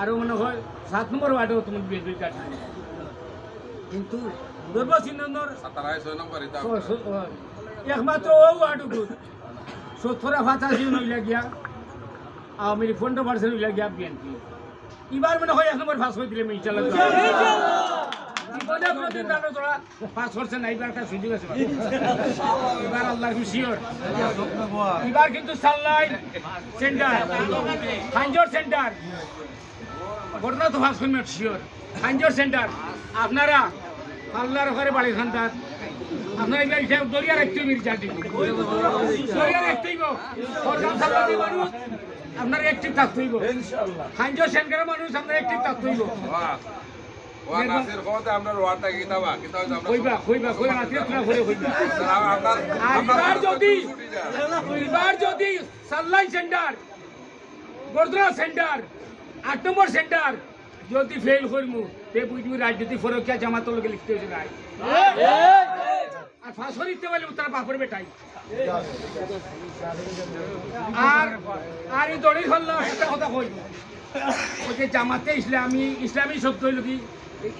আরও মনে হয় 7 নম্বর ওয়ার্ডেও তোমার বিএনপির কাজ কিন্তু দুর্বচিন্দর একমাত্র ও ওয়ার্ডটুকু 70-85 হইলা গিয়া আওয়ামী লীগ 15% হইলা গিয়া বিএনপি এবার মনে হয় 1 নম্বর ফাঁস করে দিলে ইনশাল্লাহ জীবনে কোনোদিন জানো তোরা 5% এইবার একটা সুযোগ আছে এবার আল্লাহ শিওর এবার কিন্তু সানলাইট সেন্টার খাঞ্জর সেন্টার ঘটনা তো ফাঁস করবেন শিওর খাঞ্জর সেন্টার আপনারা আল্লাহর ঘরে বাড়ি খান্তার আপনারা এবার দরিয়া রাখতে হইব দরিয়া রাখতে হইব সরকার সাল্লাদি মানুষ আপনার একটি থাকতে হইব খাঞ্জর সেন্টারের মানুষ আপনার একটি থাকতে হইব এবার যদি সানলাইট সেন্টার বরদরা সেন্টার 8 নম্বর সেন্টার যদি ফেল করমু তে বুঝবি রাজনীতি ফরকিয়া জামাতর লগে লিখতে হয়েছে নাই আর ফাঁসর দিতে পারলে তারা বাপের বেটাই আর এই দড়ি হল্লা একটা কথা কই ওই যে জামাতে ইসলামী শব্দ হইল কি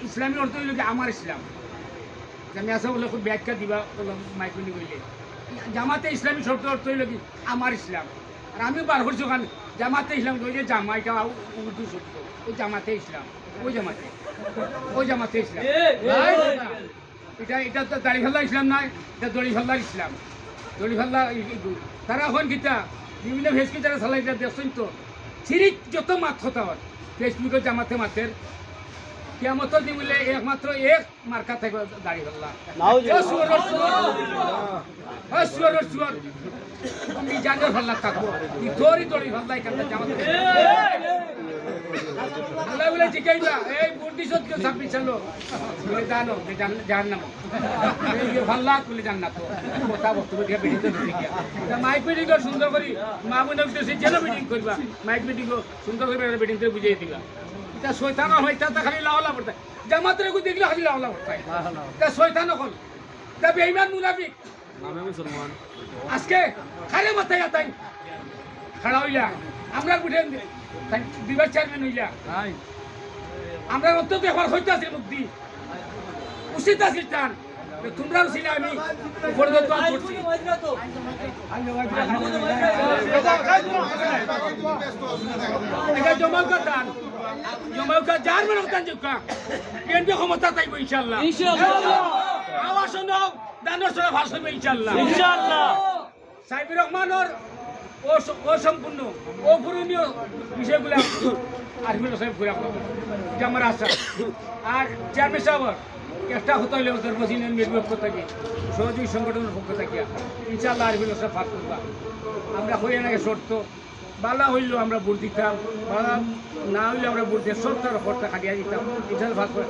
ইসলামী অর্থ হইল কি আমার ইসলাম আমি আসা বলে খুব ব্যাখ্যা দিবা মাইকুনি কইলে জামাতে ইসলামী শব্দ অর্থ হইল কি আমার ইসলাম আর আমি বার করছি ওখানে জামাতে ইসলাম ওই যে জামাইটা উর্দু শব্দ ওই জামাতে ইসলাম ওই জামাতে ইসলাম এটা তো দাড়িফাল্লা ইসলাম নয় এটা দড়িফাল্লার ইসলাম দড়িফাল্লা তারা এখন কিতা বিভিন্ন ভেসকি যারা চালাই দেখছেন তো সিরিজ যত মাত হতা হয় ফেসবুকে জামাতে মাতের কিয়ামতর দিন বলে একমাত্র এক মার্কা থাকবে দাড়িফাল্লা সুয়ার তুমি জানো ফাল্লা থাকবো তোরই দড়িফাল্লা এখানটা জামাতে বলে জিজ্ঞাসা এই বুদ্ধি সত্য 26 সালো বলে জানো জান নাম ভাল্লা বলে জান না তো কথা বক্তব্য দিয়ে বেরিয়ে তো মাইক মিটিং সুন্দর করি মা বোন যেন মিটিং করবা মাইক মিটিং সুন্দর করে মিটিং করে বুঝিয়ে দিবা এটা শয়তান হয় তা খালি লাওলা পড়তে জামাতের কো দেখলে খালি লাওলা পড়তে তা শয়তান হল তা বেঈমান মুনাফিক নামে মুসলমান আজকে খালি মাথায় আতাই খাড়া হইলা আমরা বুঝে দিবার চেয়ারম্যান হইলা আমরা অত্যন্ত একবার হইতে আছি মুক্তি উচিত আছে টান তোমরাও ছিল আমি জমালকা টান জমালকা যার মানে টান যোগা বিএনপি ক্ষমতা তাইব ইনশাল্লাহ আওয়াজ নাও দানোর সরে ভাষ হইব ইনশাল্লাহ সাইবুর রহমানের অসম্পূর্ণ অপূরণীয় বিষয়গুলো আরফিল সাহেব ঘুরে যে আমার আশা আর চেয়ারম্যান সাহেব একটা হতে হলে ওদের মসিনের নির্বাহ থেকে সহযোগী সংগঠনের পক্ষ থেকে ইনশাল্লাহ আরফিল সাহেব ফাঁক করবা আমরা হইয়া নাকি শর্ত বালা হইলেও আমরা ভোট দিতাম বালা না হইলে আমরা ভোট দিয়ে সরকার ভোটটা খাটিয়ে দিতাম ইনশাল্লাহ ফাঁক করে